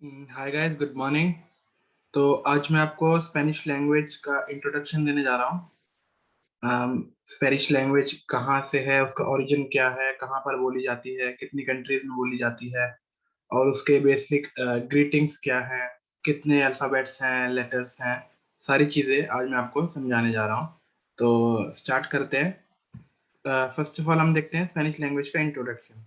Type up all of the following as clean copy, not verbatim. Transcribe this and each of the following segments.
Hi guys, good morning. तो आज मैं आपको स्पेनिश लैंग्वेज का इंट्रोडक्शन देने जा रहा हूँ। स्पेनिश लैंग्वेज कहाँ से है, उसका ओरिजिन क्या है, कहाँ पर बोली जाती है, कितनी कंट्रीज में बोली जाती है, और उसके बेसिक ग्रीटिंग्स क्या है, कितने अल्फ़ाबेट्स हैं, लेटर्स हैं। सारी चीज़ें आज मैं आपको समझाने जा रहा हूँ। तो स्टार्ट करते हैं। फर्स्ट ऑफ ऑल हम देखते हैं स्पेनिश लैंग्वेज का इंट्रोडक्शन।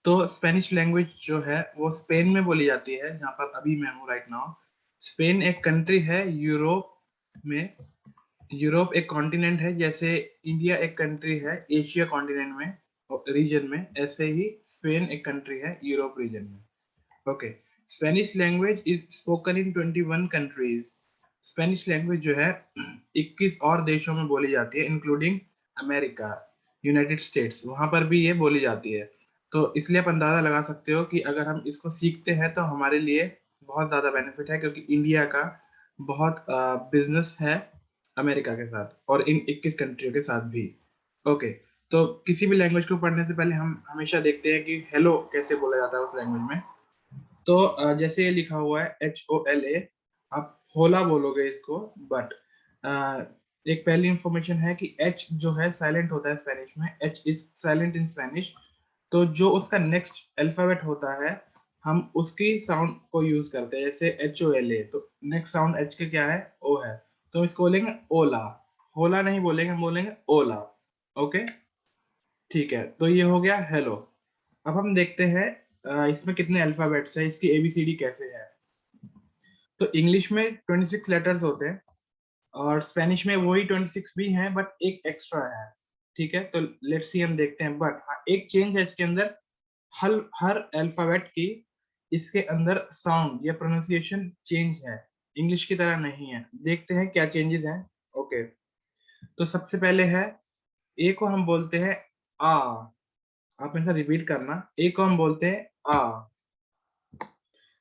तो स्पेनिश लैंग्वेज जो है वो स्पेन में बोली जाती है, जहाँ पर अभी मैं हूँ राइट नाउ। स्पेन एक कंट्री है यूरोप में। यूरोप एक कॉन्टिनेंट है, जैसे इंडिया एक कंट्री है एशिया कॉन्टिनेंट में रीजन में, ऐसे ही स्पेन एक कंट्री है यूरोप रीजन में। Okay. Spanish language is spoken in 21 countries. Spanish language जो है 21 और देशों में बोली जाती है, इंक्लूडिंग अमेरिका, यूनाइटेड स्टेट्स, वहां पर भी ये बोली जाती है। तो इसलिए आप अंदाजा लगा सकते हो कि अगर हम इसको सीखते हैं तो हमारे लिए बहुत ज़्यादा बेनिफिट है, क्योंकि इंडिया का बहुत बिजनेस है अमेरिका के साथ और इन 21 कंट्रियों के साथ भी। ओके। तो किसी भी लैंग्वेज को पढ़ने से पहले हम हमेशा देखते हैं कि हेलो कैसे बोला जाता है उस लैंग्वेज में। तो जैसे ये लिखा हुआ है HOLA, आप होला बोलोगे इसको, बट एक पहली इंफॉर्मेशन है कि H जो है साइलेंट होता है स्पेनिश में, H is silent in Spanish. तो जो उसका नेक्स्ट अल्फाबेट होता है, हम उसकी साउंड को यूज करते हैं, जैसे HOLA। तो नेक्स्ट साउंड H के क्या है, O है। तो इसको बोलेंगे ओला। होला नहीं बोलेंगे, हम बोलेंगे ओला। ओके, ठीक है। तो ये हो गया हेलो। अब हम देखते हैं इसमें कितने अल्फाबेट्स है, इसकी ABCD कैसे है। तो इंग्लिश में 26 लेटर्स होते हैं, और स्पेनिश में वही 26 भी हैं, बट एक एक्स्ट्रा है। ठीक है, तो लेट्स सी, हम देखते हैं। बट हाँ, एक चेंज है इसके अंदर। हर हर अल्फाबेट की इसके अंदर साउंड या प्रोनाउंसिएशन चेंज है, इंग्लिश की तरह नहीं है। देखते हैं क्या चेंजेस हैं। ओके। तो सबसे पहले है, ए को हम बोलते हैं आ। आप ऐसा रिपीट करना। ए को हम बोलते हैं आ।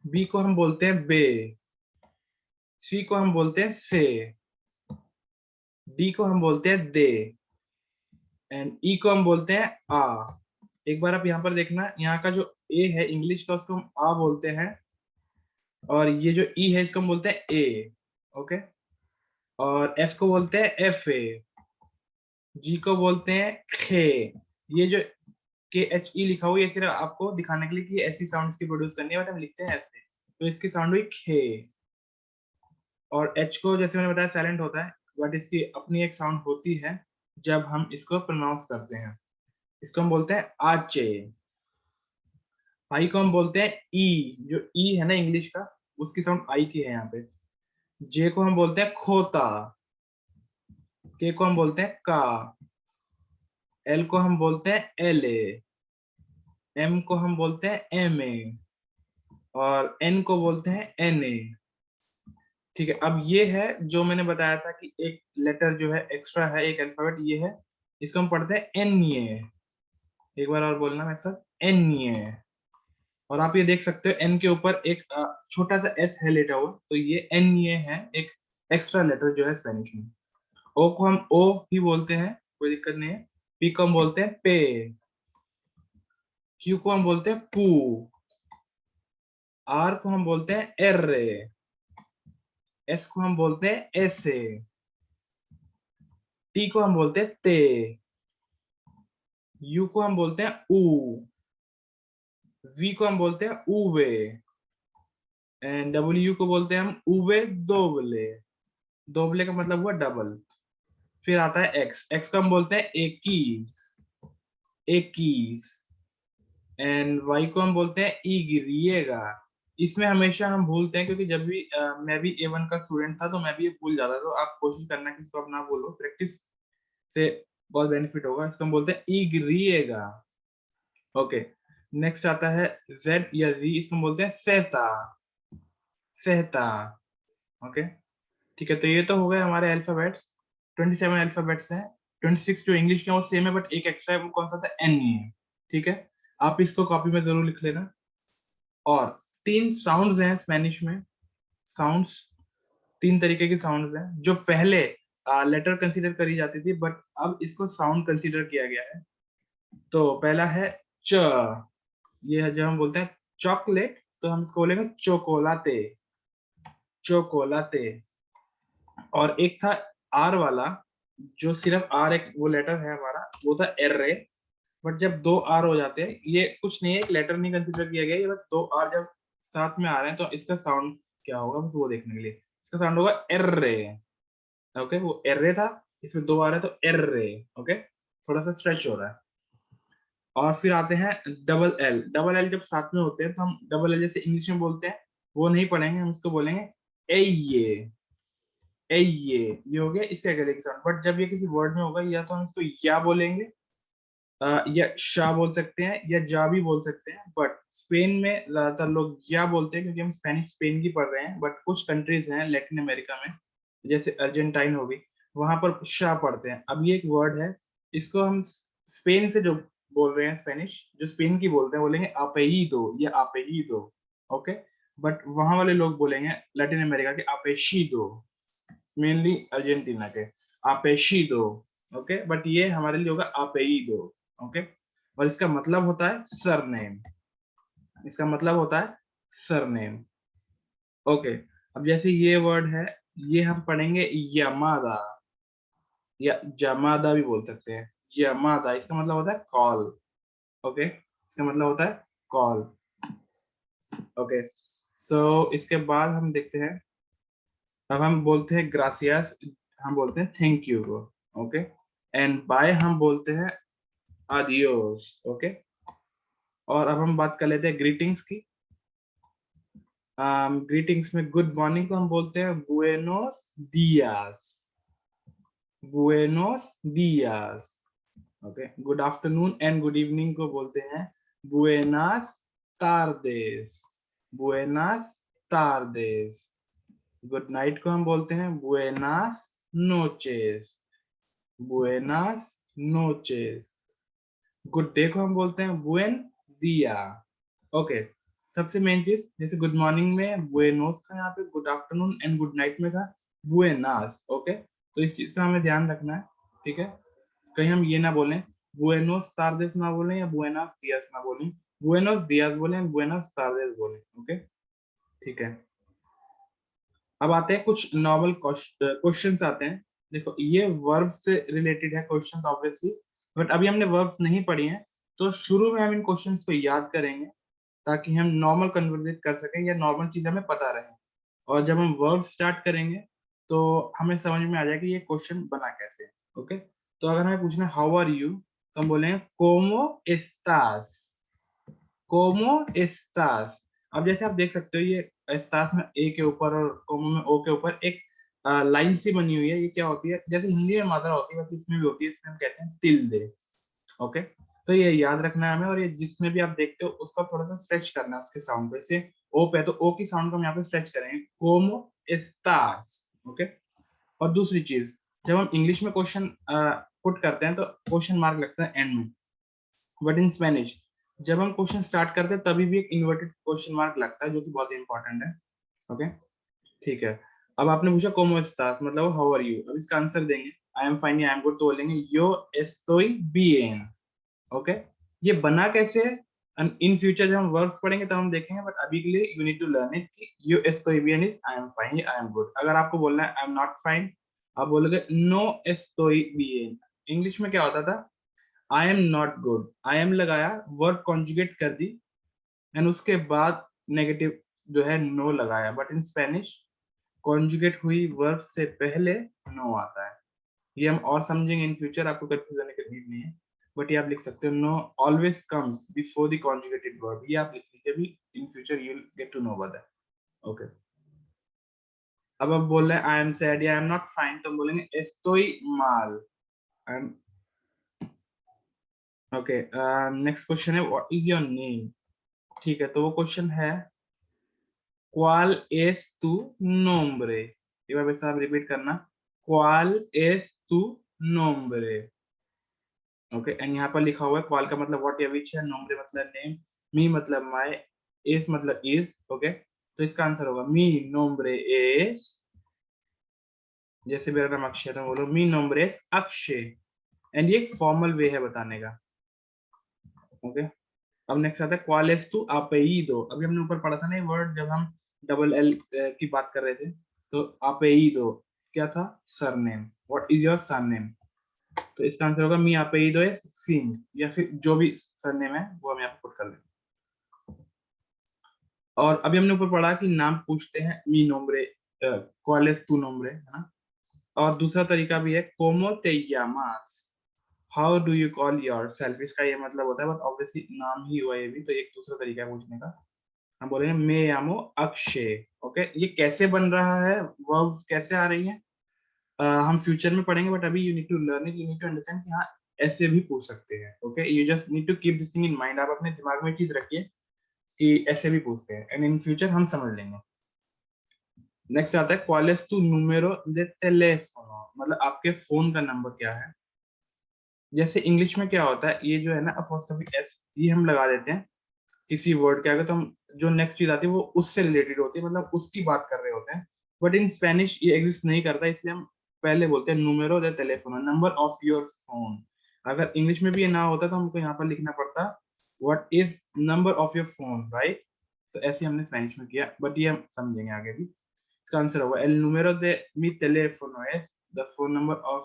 बी को हम बोलते हैं बे। सी को हम बोलते हैं से। डी को हम बोलते हैं दे। एंड ई को हम बोलते हैं आ। एक बार आप यहाँ पर देखना, यहाँ का जो ए है इंग्लिश का, उसको हम आ बोलते हैं, और ये जो ई है इसको हम बोलते हैं ए। ओके। और एफ को बोलते हैं एफ ए। जी को बोलते हैं खे। ये जो KHE लिखा हुआ है, ये सिर्फ आपको दिखाने के लिए कि ऐसी साउंड्स की प्रोड्यूस करनी है, बट हम लिखते हैं ऐसे। तो इसकी साउंड हुई खे। और एच को जैसे मैंने बताया साइलेंट होता है, बट इसकी अपनी एक साउंड होती है जब हम इसको प्रोनाउंस करते हैं। इसको हम बोलते हैं आचे। आई को हम बोलते हैं ई। जो ई है ना इंग्लिश का, उसकी साउंड आई की है यहाँ पे। जे को हम बोलते हैं खोता। के को हम बोलते हैं का। एल को हम बोलते हैं एल ए। एम को हम बोलते हैं एम ए। और एन को बोलते हैं एन ए। ठीक है, अब ये है जो मैंने बताया था कि एक लेटर जो है एक्स्ट्रा है, एक अल्फाबेट ये है। इसको हम पढ़ते हैं एन ए। एक बार और बोलना मेरे साथ, एन ए। और आप ये देख सकते हो एन के ऊपर एक छोटा सा एस है लेटा हुआ, तो ये एन ए है, एक एक्स्ट्रा लेटर जो है स्पेनिश में। ओ को हम ओ ही बोलते हैं, कोई दिक्कत नहीं है। पी को हम बोलते हैं पे। क्यू को हम बोलते हैं पू। आर को हम बोलते हैं एर्रे। एस को हम बोलते हैं एसे। टी को हम बोलते हैं ते। यू को हम बोलते हैं ऊ। वी को हम बोलते हैं उवे। एंड डब्ल्यू को बोलते हैं हम उवे दोबले। दोबले का मतलब हुआ डबल। फिर आता है एक्स। एक्स को हम बोलते हैं एकीज। एकीज। एंड वाई को हम बोलते हैं ईगिरिएगा। इसमें हमेशा हम भूलते हैं, क्योंकि जब भी मैं भी A1 का स्टूडेंट था तो मैं भी ये भूल जाता था। तो आप कोशिश करना कि इसको आप ना बोलो, प्रैक्टिस से बहुत बेनिफिट होगा। इसको हम बोलते हैं ईगिरिएगा। ओके। नेक्स्ट आता है जेड या जी। इसको हम बोलते हैं सेता। सेता। ओके। ठीक है, तो ये तो हो गए हमारे अल्फाबेट्स। 27 अल्फाबेट्स हैं। 26 जो इंग्लिश के हैं वो सेम है, बट एक एक्स्ट्रा है, वो कौन सा था, एन ई है। ठीक है, आप इसको कॉपी में जरूर लिख लेना। और तीन साउंड्स हैं स्पेनिश में। साउंड्स, तीन तरीके की साउंड्स हैं, जो पहले लेटर कंसीडर करी जाती थी, बट अब इसको साउंड कंसीडर किया गया है। तो पहला है च। ये है जो हम बोलते हैं चॉकलेट। तो हम इसको बोलेंगे चोकोलाते, चोकोलाते। और एक था आर वाला, जो सिर्फ आर एक वो लेटर है हमारा, वो था एर्रे। बट जब दो आर हो जाते हैं, ये कुछ नहीं है, एक लेटर नहीं कंसिडर किया गया, ये बस दो आर जब साथ में आ रहे हैं तो इसका साउंड क्या होगा बस वो देखने के लिए। इसका साउंड होगा एर्रे। ओके, वो एर्रे था, इसमें दो आ रहे हैं तो एर्रे। ओके, थोड़ा सा स्ट्रेच हो रहा है। और फिर आते हैं डबल एल। डबल एल जब साथ में होते हैं तो हम डबल एल जैसे इंग्लिश में बोलते हैं वो नहीं पढ़ेंगे, हम इसको बोलेंगे ए ये हो गया इसका गले की साउंड। बट जब ये किसी वर्ड में होगा, या तो हम इसको या बोलेंगे, या शाह बोल सकते हैं, या जा भी बोल सकते हैं। बट स्पेन में ज्यादातर लोग या बोलते हैं, क्योंकि हम स्पेनिश स्पेन की पढ़ रहे हैं। बट कुछ कंट्रीज हैं लैटिन अमेरिका में, जैसे अर्जेंटाइन हो गई, वहां पर शाह पढ़ते हैं। अब ये एक वर्ड है, इसको हम स्पेन से जो बोल रहे हैं, स्पेनिश जो स्पेन की बोलते हैं, बोलेंगे अपेइडो या अपेइडो। ओके, बट वहां वाले लोग बोलेंगे लैटिन अमेरिका के अपेशिडो, मेनली अर्जेंटीना के अपेशिडो। ओके, बट ये हमारे लिए होगा अपेइडो। ओके, और इसका मतलब होता है सरनेम, इसका मतलब होता है सरनेम। ओके, अब जैसे ये वर्ड है, ये हम पढ़ेंगे यमादा, या जमादा भी बोल सकते हैं। यमादा, इसका मतलब होता है कॉल। ओके, इसका मतलब होता है कॉल। ओके, सो इसके बाद हम देखते हैं, अब हम बोलते हैं ग्रासियस, हम बोलते हैं थैंक यू को। ओके, एंड बाय हम बोलते हैं आदियोस। ओके, और अब हम बात कर लेते हैं ग्रीटिंग्स की। ग्रीटिंग्स में गुड मॉर्निंग को हम बोलते हैं Buenos diyas, Buenos diyas. Okay, good afternoon and good evening को बोलते हैं बुएनास तार्देस, बुएनास तार्देस। गुड नाइट को हम बोलते हैं बुएनास नोचेस, बुएनास नोचेस। गुड डे को हम बोलते हैं बुएन दिया। ओके, सबसे मेन चीज, जैसे गुड मॉर्निंग में बुएनोस था, यहाँ पे good afternoon and good night में था बुएनास। ओके, तो इस चीज का हमें ध्यान रखना है, ठीक है। कहीं हम ये ना बोलें बुएनोस तार्देस ना बोलें, या बुएनास दियास ना बोलें, बुएनोस दियास बोलें, बुएनास तार्देस बोलें। ओके, ठीक है। अब आते हैं कुछ नॉर्मल क्वेश्चंस आते हैं। देखो, ये वर्ब से रिलेटेड है क्वेश्चंस ऑब्वियसली, बट अभी हमने वर्ब्स नहीं पढ़ी हैं, तो शुरू में हम इन क्वेश्चंस को याद करेंगे ताकि हम नॉर्मल कन्वर्सेट कर सकें, या नॉर्मल चीज हमें पता रहे। और जब हम वर्ब स्टार्ट करेंगे तो हमें समझ में आ जाएगा कि ये क्वेश्चन बना कैसे है। ओके, तो अगर हमें पूछना है हाउ आर यू, तो हम बोलेंगे कोमो एस्तास, कोमो एस्तास। अब जैसे आप देख सकते हो, ये एस्तास में ए के ऊपर और कोमो में ओ के ऊपर एक लाइन सी बनी हुई है। ये क्या होती है, जैसे हिंदी में मात्रा होती है वैसे इसमें भी होती है, इसमें हम कहते हैं तिल्दे। ओके, तो ये याद रखना है हमें। और ये जिसमें भी आप देखते हो उसका थोड़ा सा स्ट्रेच करना है उसके साउंड पे। जैसे ओ पे, तो ओ की साउंड को हम यहाँ पे स्ट्रेच करेंगे, कोमो एस्तास। ओके, और दूसरी चीज, जब हम इंग्लिश में क्वेश्चन पुट करते हैं तो क्वेश्चन मार्क लगता है एंड में। बट इन स्पेनिश जब हम क्वेश्चन स्टार्ट करते हैं तभी भी एक इन्वर्टेड क्वेश्चन मार्क लगता है, जो कि बहुत इंपॉर्टेंट है। ओके, ठीक है। अब आपने पूछा कोमो एस्तास मतलब हाउ आर यू, अब इसका आंसर देंगे आई am fine, I am good, तो बोलेंगे यो एस्टोई बिएन। ओके, ये बना कैसे है, इन फ्यूचर जब हम वर्ब्स पढ़ेंगे तब हम देखेंगे, बट अभी के लिए you need to learn it कि यो एस्टोई बिएन is I am fine, I am good. अगर आपको बोलना है आई एम नॉट फाइन, आप बोलोगे नो एस्टोई बिएन। इंग्लिश में क्या होता था, I am not good, I am लगाया, वर्ब कॉन्जुगेट कर दी, एंड उसके बाद नेगेटिव जो है नो लगाया। बट इन स्पेनिश कॉन्जुगेट हुई वर्ब से पहले नो आता है। ये हम और समझेंगे इन फ्यूचर, आपको कंफ्यूज होने की नीड नहीं है। बट ये आप लिख सकते हो, no always comes before the conjugated verb, ये आप लिख लीजिए भी, in future you will get to know about that. Okay, अब आप बोल रहे हैं आई एम सैड या आई एम नॉट फाइन, तो हम बोलेंगे एस्तोई माल, I am. Okay, next question है व्हाट इज योर नेम। ठीक है, तो वो क्वेश्चन है क्वाल एस तू नोम्ब्रे। एक बार वैसे आप रिपीट करना, क्वाल एस तू नोम्ब्रे। ओके, एंड यहाँ पर लिखा हुआ है क्वाल का मतलब व्हाट या विच है, नोम्ब्रे मतलब नेम, मी मतलब माय, एस मतलब इज। ओके, तो इसका आंसर होगा मी नोम्ब्रे एस, जैसे मेरा नाम अक्षय है बोलो मी नोम्ब्रे एस अक्षय। एंड ये एक फॉर्मल वे है बताने का। ओके, अब नेक्स्ट आता है cuál es tu apellido। अभी हमने ऊपर पढ़ा था ना ये वर्ड जब हम डबल एल की बात कर रहे थे, तो apellido क्या था? Surname. What is your surname? तो इसका आंसर होगा मी apellido es सिंह, या फिर जो भी सरनेम है वो हम यहाँ पे पुट कर देंगे। और अभी हमने ऊपर पढ़ा कि नाम पूछते हैं मी नोम्ब्रे, cuál es tu nombre, है ना। और दूसरा तरीका भी है como te llamas, how do you call your self. इसका ये मतलब होता है, बट ऑब्वियसली नाम ही हुआ ये भी, तो एक दूसरा तरीका है पूछने का। हम बोलेंगे मे यामो अक्षय। ओके, ये कैसे बन रहा है, वर्ब्स कैसे आ रही हैं, हम फ्यूचर में पढ़ेंगे, बट अभी you need to learn it, you need to understand कि हाँ ऐसे भी पूछ सकते हैं। Okay, you just need to keep this thing in mind. आप अपने दिमाग में चीज रखिए कि ऐसे भी पूछते हैं, एंड इन फ्यूचर हम समझ लेंगे। नेक्स्ट आता है cuál es tu número de teléfono, मतलब आपके फोन का नंबर क्या है। जैसे इंग्लिश में क्या होता है, ये जो है ना अपोस्ट्रोफी एस, ये हम लगा देते हैं किसी वर्ड के आगे, तो हम जो नेक्स्ट चीज आती है वो उससे रिलेटेड होती है, मतलब उसकी बात कर रहे होते हैं। बट इन स्पेनिश ये एग्जिस्ट नहीं करता, इसलिए हम पहले बोलते हैं número de teléfono, number of your phone. अगर इंग्लिश में भी ये ना होता तो हमको यहाँ पर लिखना पड़ता what is number of your phone, right. तो ऐसे हमने स्पेनिश में किया, बट ये हम समझेंगे आगे भी। इसका आंसर होगा el número de mi teléfono es the phone number of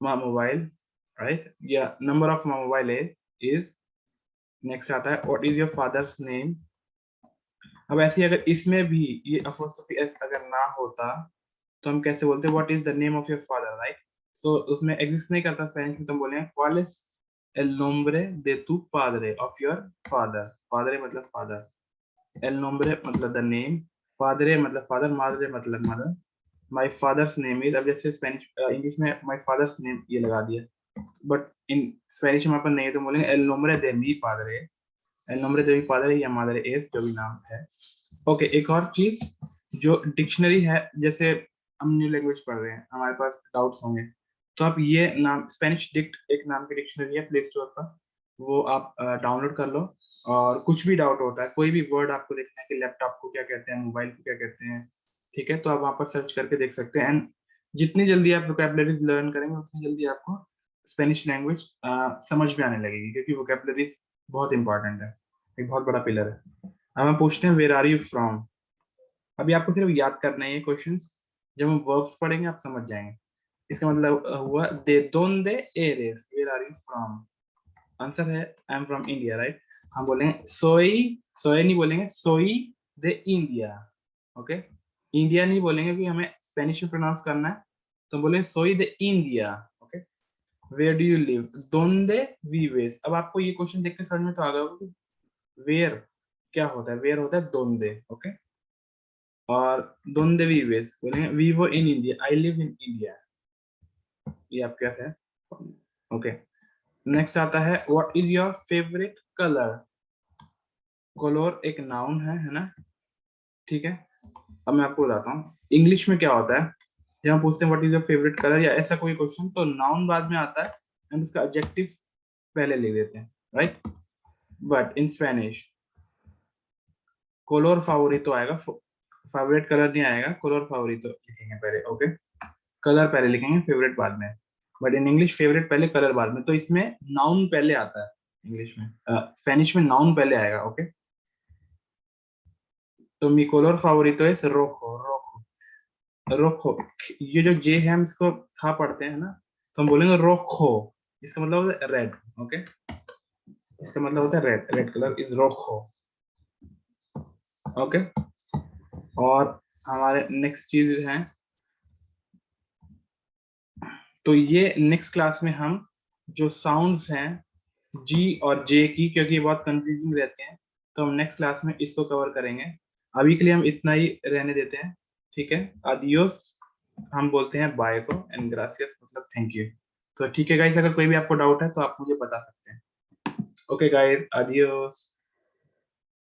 my mobile, right? Yeah, number of my mobile is next आता है what is your father's name. अब ऐसे ही अगर इसमें भी ये अपोस्ट्रोफी एस अगर ना होता तो हम कैसे बोलते what is the name of your father, right. So उसमें एग्जिस्ट नहीं करता स्पेनिश में, तो हम बोलेंगे cuál es el nombre de tu padre, of your father। padre मतलब फादर, el nombre मतलब द नेम, padre मतलब फादर, madre मतलब mother. My father's name is, अब जैसे स्पेनिश इंग्लिश में माय फादर्स नेम ये लगा दिया, बट इन स्पेनिश में अपन नहीं है, तो बोलेंगे el nombre de mi padre, el nombre de mi padre या mother is, जो भी नाम है। ओके, एक और चीज जो डिक्शनरी है, जैसे हम न्यू लैंग्वेज पढ़ रहे हैं, हमारे पास डाउट्स होंगे, तो आप ये नाम स्पेनिश डिक्ट एक नाम की डिक्शनरी है प्ले स्टोर पर, वो आप डाउनलोड कर लो। और कुछ भी डाउट होता है, कोई भी वर्ड आपको देखना है कि लैपटॉप को क्या कहते हैं, मोबाइल को क्या कहते हैं, ठीक है, तो आप वहां पर सर्च करके देख सकते हैं। एंड जितनी जल्दी आप वोकैबुलरीज लर्न करेंगे उतनी जल्दी आपको स्पेनिश लैंग्वेज समझ में आने लगेगी, क्योंकि वोकैबुलरीज बहुत इंपॉर्टेंट है, एक बहुत बड़ा पिलर है। अब हम पूछते हैं वेयर आर यू फ्रॉम। अभी आपको सिर्फ याद करना है ये क्वेश्चंस, जब हम वर्ब्स पढ़ेंगे आप समझ जाएंगे। इसका मतलब हुआ दे दोंदे एरेस, where are you from. Answer है I am from India, right. हम बोलेंगे सोई, सोए नहीं बोलेंगे, सोई दे इंडिया। ओके, इंडिया नहीं बोलेंगे कि हमें स्पेनिश में प्रोनाउंस करना है, तो बोले सोई दे India. Okay, where do you live, दोंदे वीवेस। अब आपको ये क्वेश्चन देख के समझ में तो आ गया होगा कि वेयर क्या होता है, वेयर होता है दोंदे। ओके, और donde vives बोलेंगे vivo in India, I live in India। ये आपके पास है। ओके, नेक्स्ट आता है what is your favourite colour. Colour एक नाउन है ना, ठीक है। अब मैं आपको बताता हूँ इंग्लिश में क्या होता है, जब हम पूछते हैं what is your favourite colour या ऐसा कोई क्वेश्चन, तो नाउन बाद में आता है एंड उसका एडजेक्टिव पहले ले देते हैं, right. But in Spanish color favorito आएगा, फेवरेट कलर नहीं आएगा, color favorito लिखेंगे पहले। ओके, कलर पहले लिखेंगे, फेवरेट बाद में। बट इन इंग्लिश फेवरेट पहले, कलर बाद में, तो इसमें नाउन पहले आता है इंग्लिश में, स्पेनिश में नाउन पहले आएगा। ओके, तो मी color favorito es rojo, rojo, rojo। ये जो जे है हम इसको खा पढ़ते हैं ना, तो हम बोलेंगे रोखो, इसका मतलब होता है रेड। ओके, इसका मतलब होता है रेड, रेड कलर इज रोखो। ओके, और हमारे नेक्स्ट चीज है, तो ये नेक्स्ट क्लास में हम जो साउंड्स हैं जी और जे की, क्योंकि ये बहुत कंफ्यूजिंग रहते हैं, तो हम नेक्स्ट क्लास में इसको कवर करेंगे। अभी के लिए हम इतना ही रहने देते हैं, ठीक है। आदियोस हम बोलते हैं बाय को, एंड ग्रासियस मतलब थैंक यू। तो ठीक है गाइस, अगर कोई भी आपको डाउट है तो आप मुझे बता सकते हैं। Okay guys, adios.